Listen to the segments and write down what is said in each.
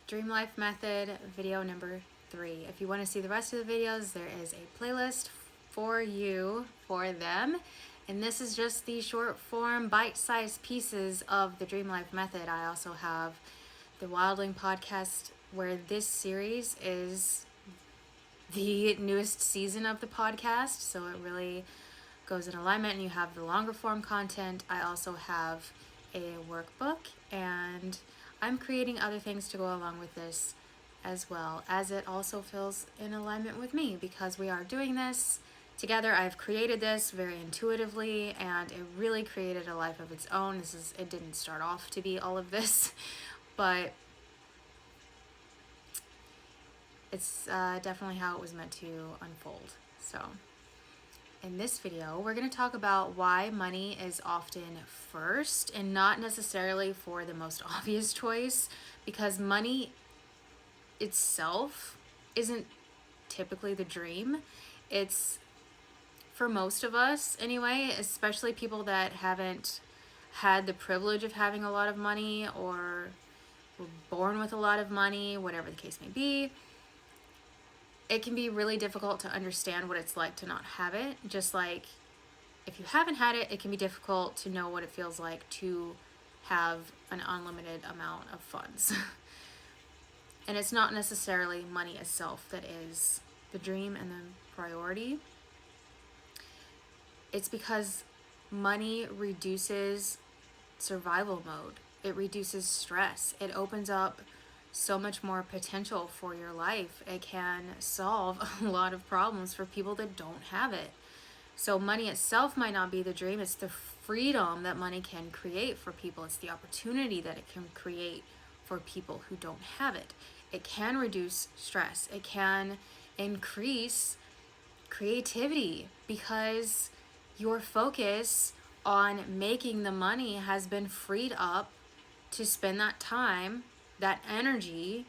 Dream Life Method video number 3. If you want to see the rest of the videos, there is a playlist for you for them. And this is just the short form bite-sized pieces of the Dream Life Method. I also have the Wildling podcast, where this series is the newest season of the podcast, so it really goes in alignment, and you have the longer form content. I also have a workbook, and I'm creating other things to go along with this as well, as it also feels in alignment with me because we are doing this together. I've created this very intuitively, and it really created a life of its own. It didn't start off to be all of this, but it's definitely how it was meant to unfold. So in this video, we're going to talk about why money is often first and not necessarily for the most obvious choice, because money itself isn't typically the dream. It's, for most of us anyway, especially people that haven't had the privilege of having a lot of money or were born with a lot of money, whatever the case may be, it can be really difficult to understand what it's like to not have it. Just like if you haven't had it, it can be difficult to know what it feels like to have an unlimited amount of funds. And it's not necessarily money itself that is the dream and the priority. It's because money reduces survival mode. It reduces stress. It opens up so much more potential for your life. It can solve a lot of problems for people that don't have it. So money itself might not be the dream. It's the freedom that money can create for people. It's the opportunity that it can create for people who don't have it. It can reduce stress. It can increase creativity because your focus on making the money has been freed up to spend that time, that energy,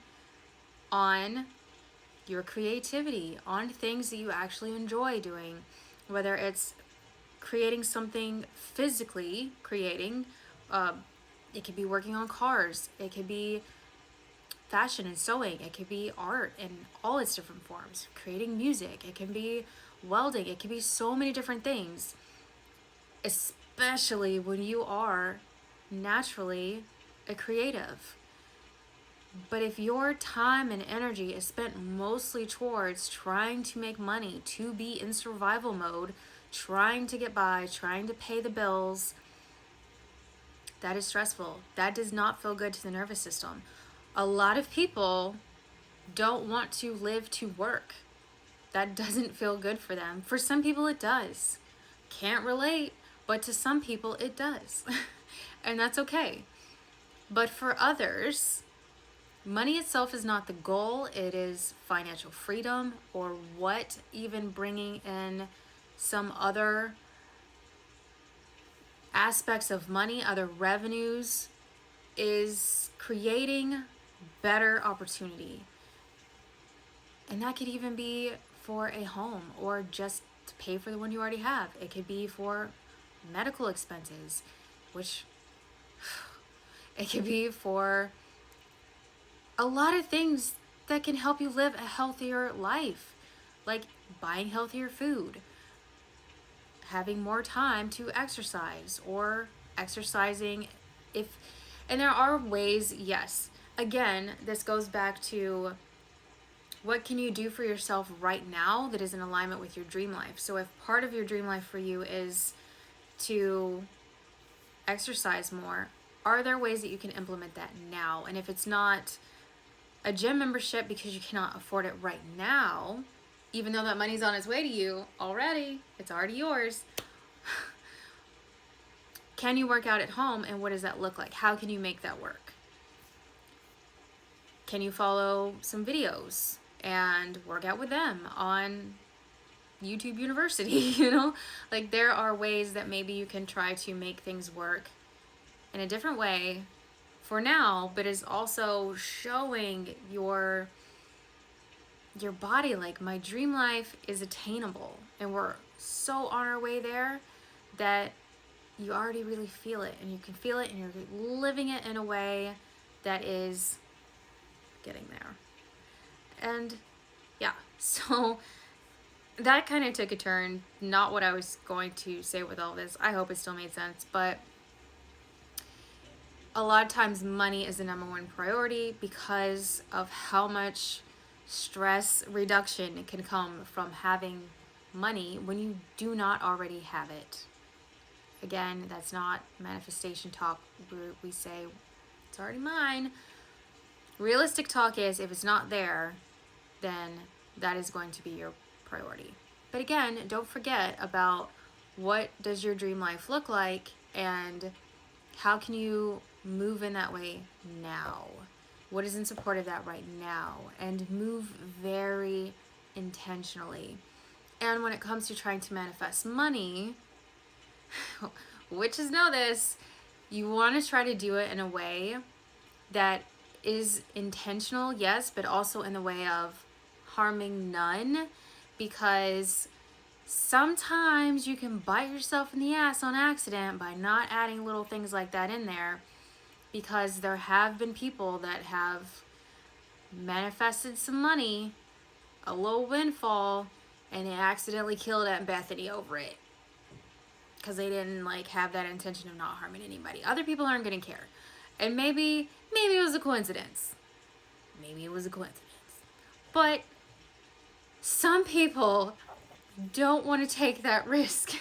on your creativity, on things that you actually enjoy doing, whether it's creating something physically, it could be working on cars, it could be fashion and sewing, it could be art in all its different forms, creating music, it can be welding, it can be so many different things, especially when you are naturally a creative. But if your time and energy is spent mostly towards trying to make money, to be in survival mode, trying to get by, trying to pay the bills, that is stressful. That does not feel good to the nervous system. A lot of people don't want to live to work. That doesn't feel good for them. For some people it does. Can't relate, but to some people it does. And that's okay. But for others, money itself is not the goal. It is financial freedom, or what even bringing in some other aspects of money, other revenues, is creating better opportunity. And that could even be for a home, or just to pay for the one you already have. It could be for medical expenses, which it could be for a lot of things that can help you live a healthier life, like buying healthier food, having more time to exercise, or exercising and there are ways, yes. Again, this goes back to what can you do for yourself right now that is in alignment with your dream life. So if part of your dream life for you is to exercise more, are there ways that you can implement that now? And if it's not a gym membership because you cannot afford it right now, even though that money's on its way to you already, it's already yours, can you work out at home, and what does that look like? How can you make that work? Can you follow some videos and work out with them on YouTube University? Like, there are ways that maybe you can try to make things work in a different way for now, but is also showing your body, like, my dream life is attainable, and we're so on our way there that you already really feel it, and you can feel it, and you're living it in a way that is getting there. And yeah, so that kind of took a turn. Not what I was going to say with all this. I hope it still made sense, but a lot of times money is the number one priority because of how much stress reduction can come from having money when you do not already have it. Again, that's not manifestation talk where we say it's already mine. Realistic talk is if it's not there, then that is going to be your priority. But again, don't forget about what does your dream life look like and how can you move in that way now? What is in support of that right now? And move very intentionally. And when it comes to trying to manifest money, witches know this, you want to try to do it in a way that is intentional, yes, but also in the way of harming none, because sometimes you can bite yourself in the ass on accident by not adding little things like that in there, because there have been people that have manifested some money, a little windfall, and they accidentally killed Aunt Bethany over it because they didn't like have that intention of not harming anybody. Other people aren't going to care. And maybe it was a coincidence. Maybe it was a coincidence. But some people don't want to take that risk.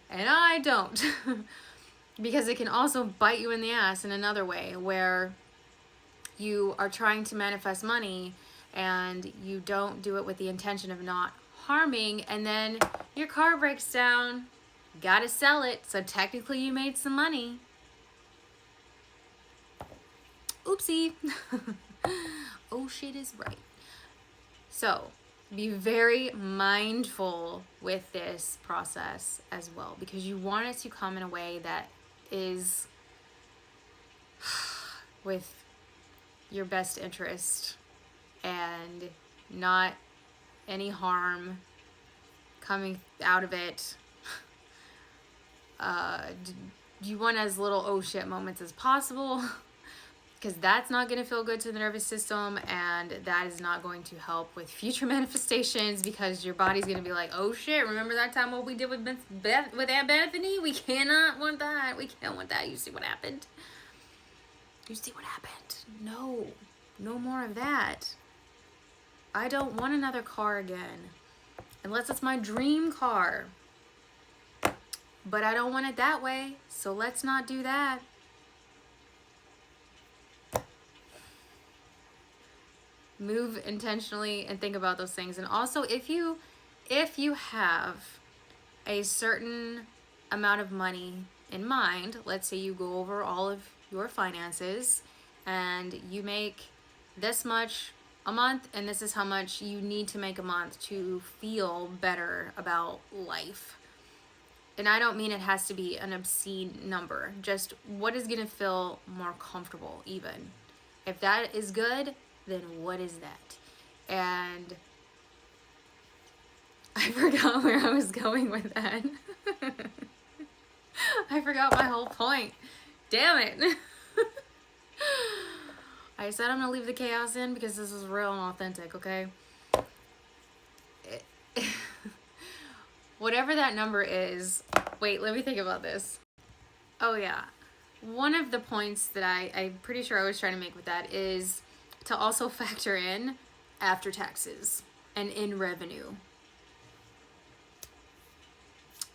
And I don't. Because it can also bite you in the ass in another way where you are trying to manifest money and you don't do it with the intention of not harming, and then your car breaks down. Gotta sell it, so technically you made some money. Oopsie. Oh shit is right. So be very mindful with this process as well, because you want it to come in a way that is with your best interest and not any harm coming out of it. You want as little oh shit moments as possible, because that's not going to feel good to the nervous system, and that is not going to help with future manifestations, because your body's going to be like, oh shit, remember that time what we did with Aunt Bethany? We cannot want that. We can't want that. You see what happened? You see what happened? No more of that. I don't want another car again, unless it's my dream car. But I don't want it that way, so let's not do that. Move intentionally and think about those things. And also, if you have a certain amount of money in mind, let's say you go over all of your finances and you make this much a month, and this is how much you need to make a month to feel better about life. And I don't mean it has to be an obscene number, just what is going to feel more comfortable even. If that is good, then what is that? And I forgot where I was going with that. I forgot my whole point. Damn it. I said I'm going to leave the chaos in because this is real and authentic, okay? Whatever that number is, wait, let me think about this. Oh yeah, one of the points that I'm pretty sure I was trying to make with that is to also factor in after taxes and in revenue.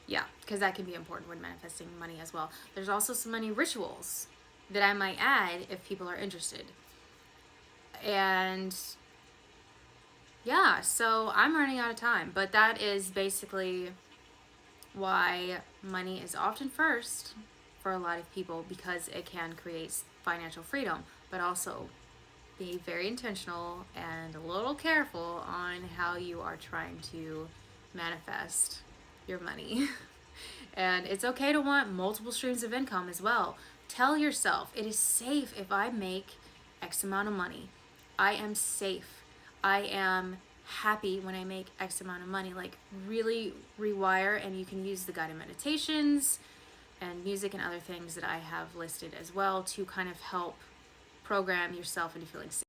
Yeah, because that can be important when manifesting money as well. There's also some money rituals that I might add if people are interested. And yeah, so I'm running out of time, but that is basically why money is often first for a lot of people, because it can create financial freedom, but also be very intentional and a little careful on how you are trying to manifest your money. And it's okay to want multiple streams of income as well. Tell yourself it is safe if I make X amount of money. I am safe. I am happy when I make X amount of money. Like, really rewire, and you can use the guided meditations and music and other things that I have listed as well to kind of help program yourself into feeling safe.